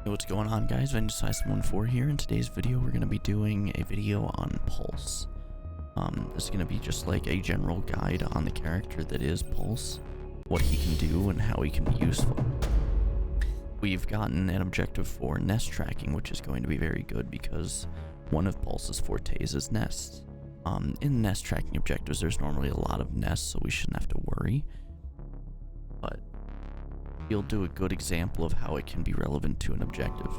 Hey, what's going on, guys? Vengeance14 here. In today's video, we're going to be doing a video on Pulse. This is going to be just like a general guide on the character that is Pulse, what he can do, and how he can be useful. We've gotten an objective for nest tracking, which is going to be very good because one of Pulse's fortes is nests. In nest tracking objectives, there's normally a lot of nests, so we shouldn't have to worry. But he'll do a good example of how it can be relevant to an objective.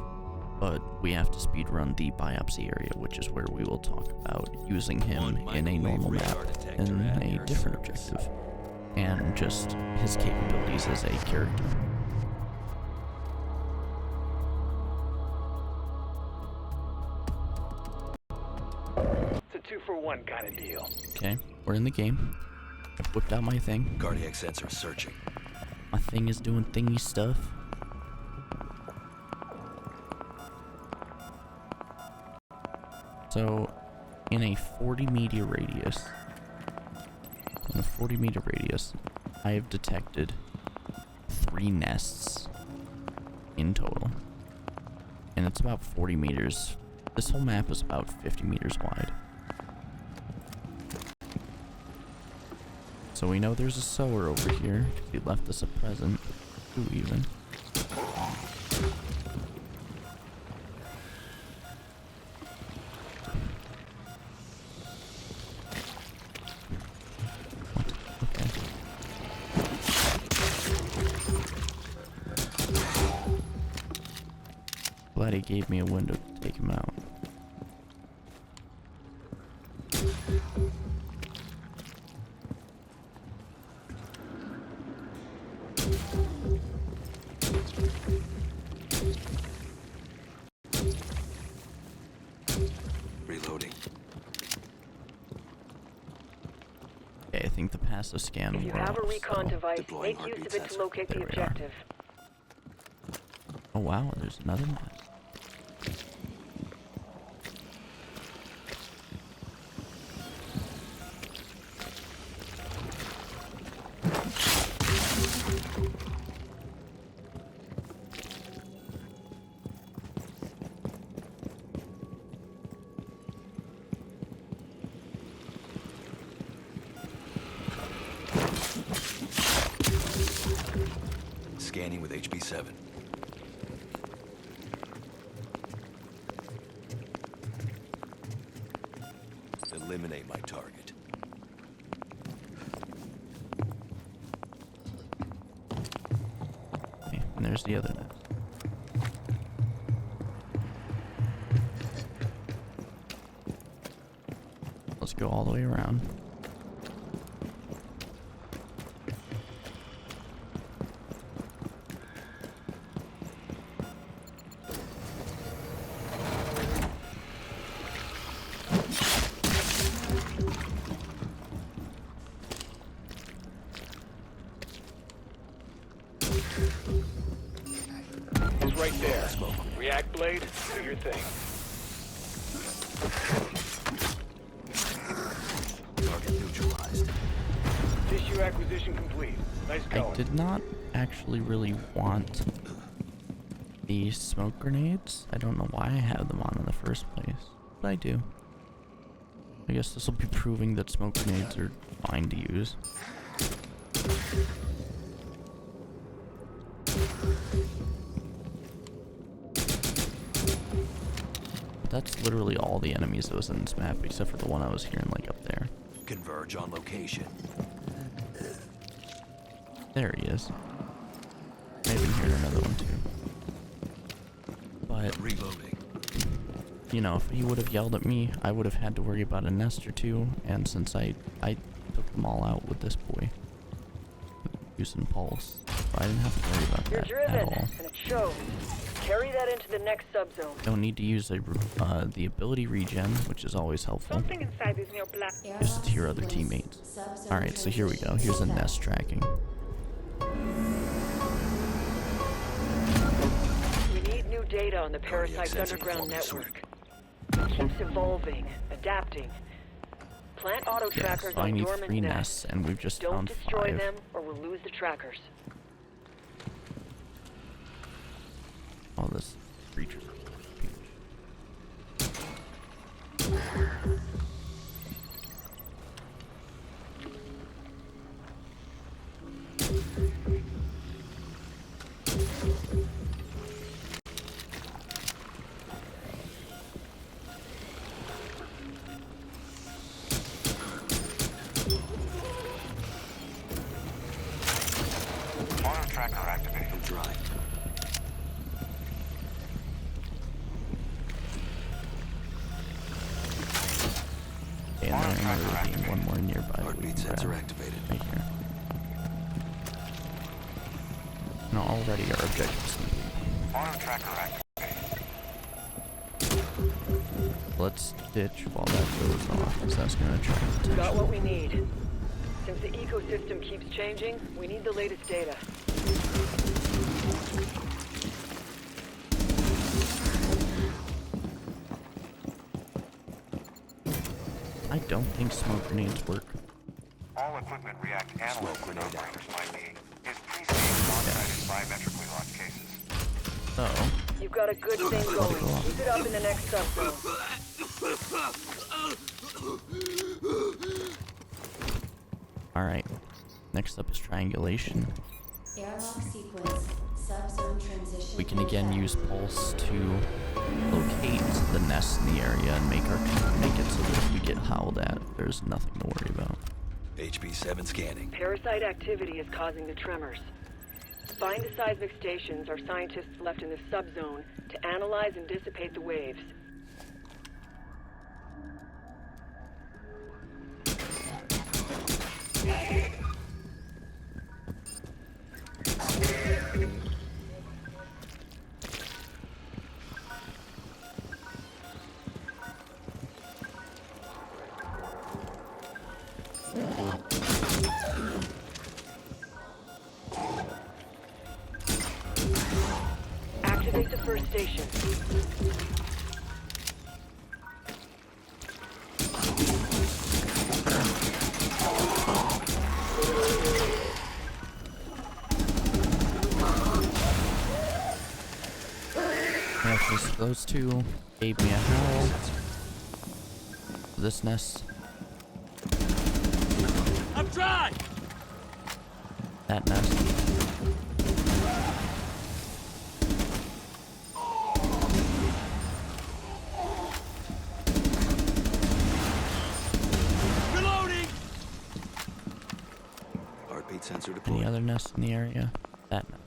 But we have to speedrun the biopsy area, which is where we will talk about using him in a normal map in a different objective, and just his capabilities as a character. It's a 2-for-1 kind of deal. Okay, we're in the game. I've whipped out my thing. Cardiac sensor searching. My thing is doing thingy stuff. So, in a 40-meter radius, I have detected 3 nests in total. And it's about 40 meters. This whole map is about 50 meters wide. So we know there's a sower over here, because he left us a present. 2 even. What? Okay. Glad he gave me a window to take him out. Reloading. Okay, I think the passive scan If you will have a work, recon so- device, Deploying make use of heartbeat it to sensor. locate the There we are. objective. Oh wow, there's another nest. Scanning with HB7. Eliminate my target. Okay, and there's the other nest. Let's go all the way around. It's right there. React blade, do your thing. Target neutralized. Tissue acquisition complete. Nice I going. did not actually really want the smoke grenades. I don't know why I have them on in the first place, but I do. I guess this will be proving that smoke grenades are fine to use. But that's literally all the enemies that was in this map, except for the one I was hearing like up there. Converge on location. There he is. Maybe hear another one too. But Reloading. you know, if he would have yelled at me, I would have had to worry about a nest or two, and since I took them all out with this boy, using Pulse, I didn't have to worry about You're that driven, at all. and it shows. Carry that into the next subzone. Don't need to use the ability regen, which is always helpful, Something inside is near black. just to your other teammates. Alright, so here we go. Here's a nest tracking. We need new data on the Cardiac parasite's sensor underground performance network. It keeps evolving, adapting. Plant auto Yeah, trackers so I on need dormant 3 nests. nests, and we've just Don't found destroy 5. them, or we'll lose the trackers. Oh, this similarly being one more nearby that we Heartbeat can sensor grab activated. right here. No, already our objective's complete. Auto tracker activated. Let's ditch while that goes off, because that's going to attract Got attention. what we need. Since the ecosystem keeps changing, we need the latest data. I don't think smoke grenades work. All equipment react analysts Smoke and grenade out. operators might need is pre-staged on-site biometrically locked cases. So, You've got a good thing going. Keep it up in the next subzone. alright. Next up is triangulation. Airlock sequence, subzone transition. We can again use pulse to locate the nests in the area and make it so that if we get howled at, there's nothing to worry about. HB7 scanning. Parasite activity is causing the tremors. Find the seismic stations our scientists left in the subzone to analyze and dissipate the waves. Activate the first station. Yeah, just those two gave me a howl. This nest. I'm dry! That nest. Reloading! Heartbeat sensor Any deployed. other nests in the area? That nest.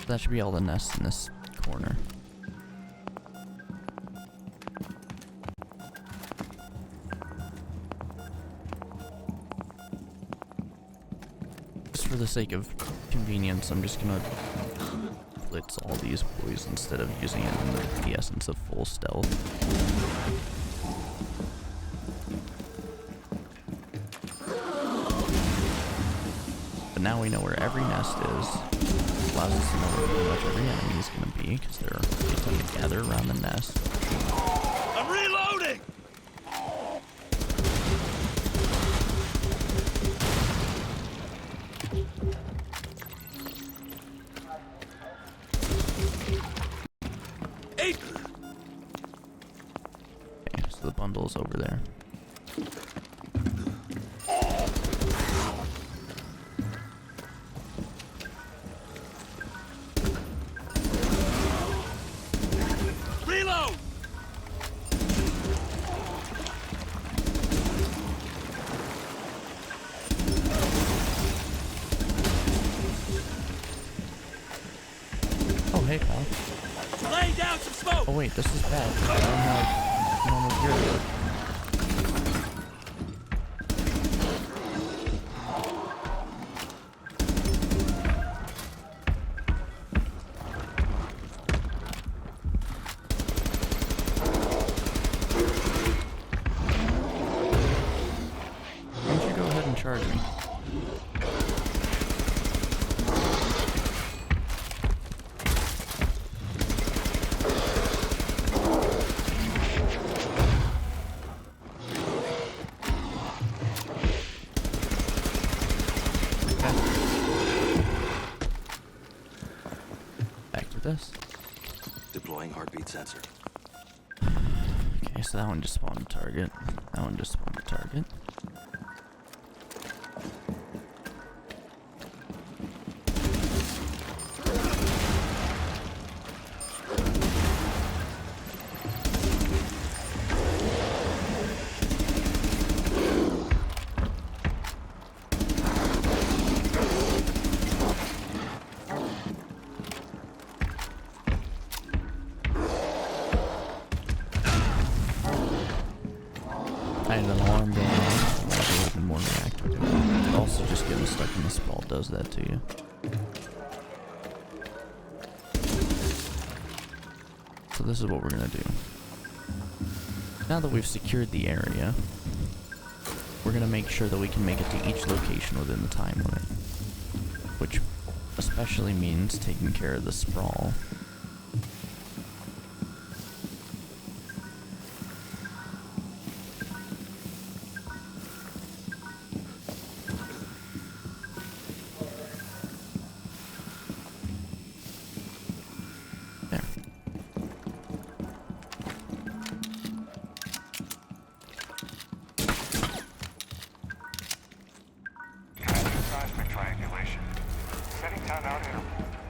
That should be all the nests in this corner. Just for the sake of convenience, I'm just gonna blitz all these boys instead of using it in the essence of full stealth. But now we know where every nest is. Allows us to know where pretty much every enemy is going to be, because they tend to gather around the nest. I'm reloading! Hey! Okay, so the bundle's over there. Reload! Oh, hey, pal. Lay down some smoke! Oh, wait, this is bad. I don't have normal gear work. Why don't you go ahead and charge me? Back to this. Deploying heartbeat sensor. Okay, so that one just spawned a target. That one just spawned a target. I had an alarm going off. It would have been more reactive. Also, just getting stuck in the sprawl does that to you. So this is what we're gonna do. Now that we've secured the area, we're gonna make sure that we can make it to each location within the time limit. Which especially means taking care of the sprawl. There. Seismic triangulation. Setting timeout interval.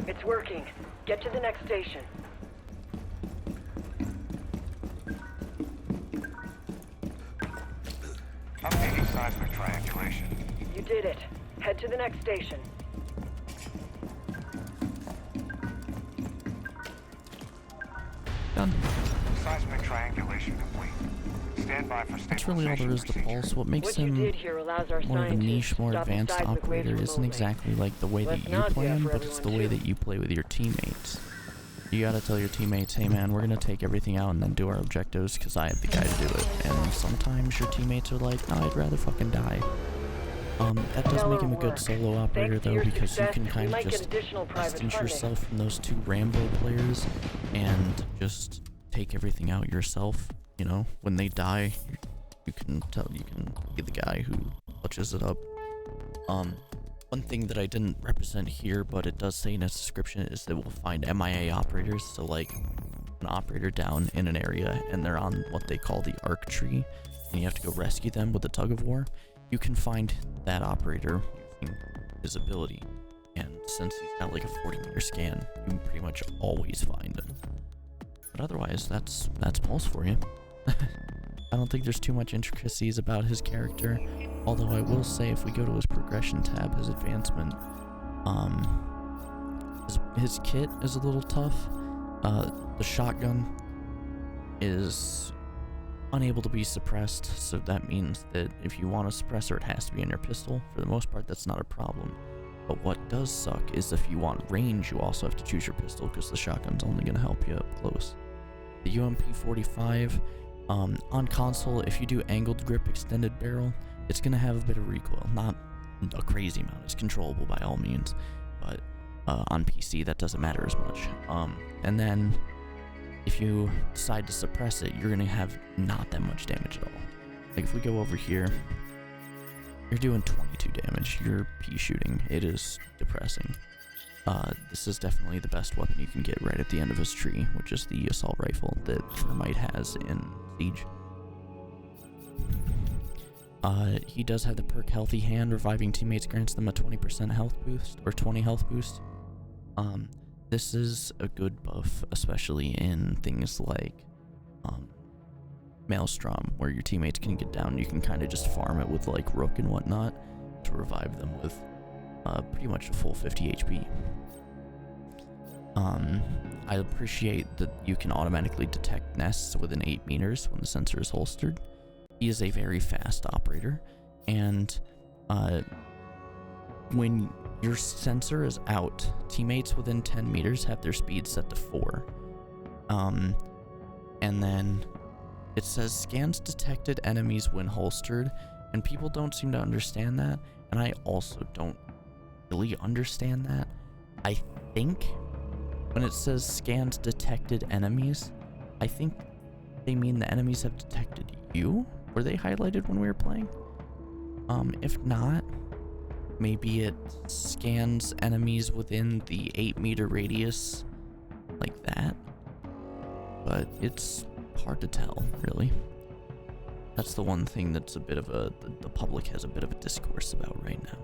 It's working. Get to the next station. Updating seismic triangulation. You did it. Head to the next station. Done. Seismic triangulation complete. Stand by for That's really all there is to procedure. Pulse. What makes What you him did here allows our more of a scientists niche, more to stop the advanced seismic waves operator isn't remotely. exactly like the way that Less you nausea play him, for but it's the everyone, way too. that you play with your teammates. You gotta tell your teammates, hey man, we're gonna take everything out and then do our objectives because I have the guy to do it. And sometimes your teammates are like, no, I'd rather fucking die. That does make him a good solo operator Thanks to though, your because you success, can we kind of might get just additional private distance funding. yourself from those two Rambo players and just take everything out yourself. You know, when they die, you can be the guy who clutches it up. One thing that I didn't represent here, but it does say in its description, is that we'll find MIA operators. So like an operator down in an area and they're on what they call the arc tree and you have to go rescue them with a tug of war. You can find that operator using his ability. And since he's got like a 40-meter scan, you can pretty much always find him. But otherwise, that's Pulse for you. I don't think there's too much intricacies about his character, although I will say if we go to his progression tab, his advancement, his kit is a little tough. The shotgun is unable to be suppressed, so that means that if you want a suppressor, it has to be in your pistol. For the most part, that's not a problem. But what does suck is if you want range, you also have to choose your pistol because the shotgun's only going to help you up close. The UMP-45, on console, if you do angled grip extended barrel, it's going to have a bit of recoil. Not a crazy amount, it's controllable by all means, but on PC that doesn't matter as much. And then if you decide to suppress it, you're going to have not that much damage at all. Like if we go over here, you're doing 22 damage, you're pea shooting, it is depressing. This is definitely the best weapon you can get right at the end of his tree, which is the assault rifle that Thermite has in Siege. He does have the perk Healthy Hand. Reviving teammates grants them a 20% health boost, or 20 health boost. This is a good buff, especially in things like Maelstrom, where your teammates can get down. You can kind of just farm it with like Rook and whatnot to revive them with pretty much a full 50 HP. I appreciate that you can automatically detect nests within 8 meters when the sensor is holstered. He is a very fast operator, and when your sensor is out, teammates within 10 meters have their speed set to 4. And then it says scans detected enemies when holstered, and people don't seem to understand that, and I also don't really understand that. I think when it says scans detected enemies, I think they mean the enemies have detected you. Were they highlighted when we were playing? If not, maybe it scans enemies within the 8-meter radius like that, but it's hard to tell, really. That's the one thing that's a bit of the public has a bit of a discourse about right now.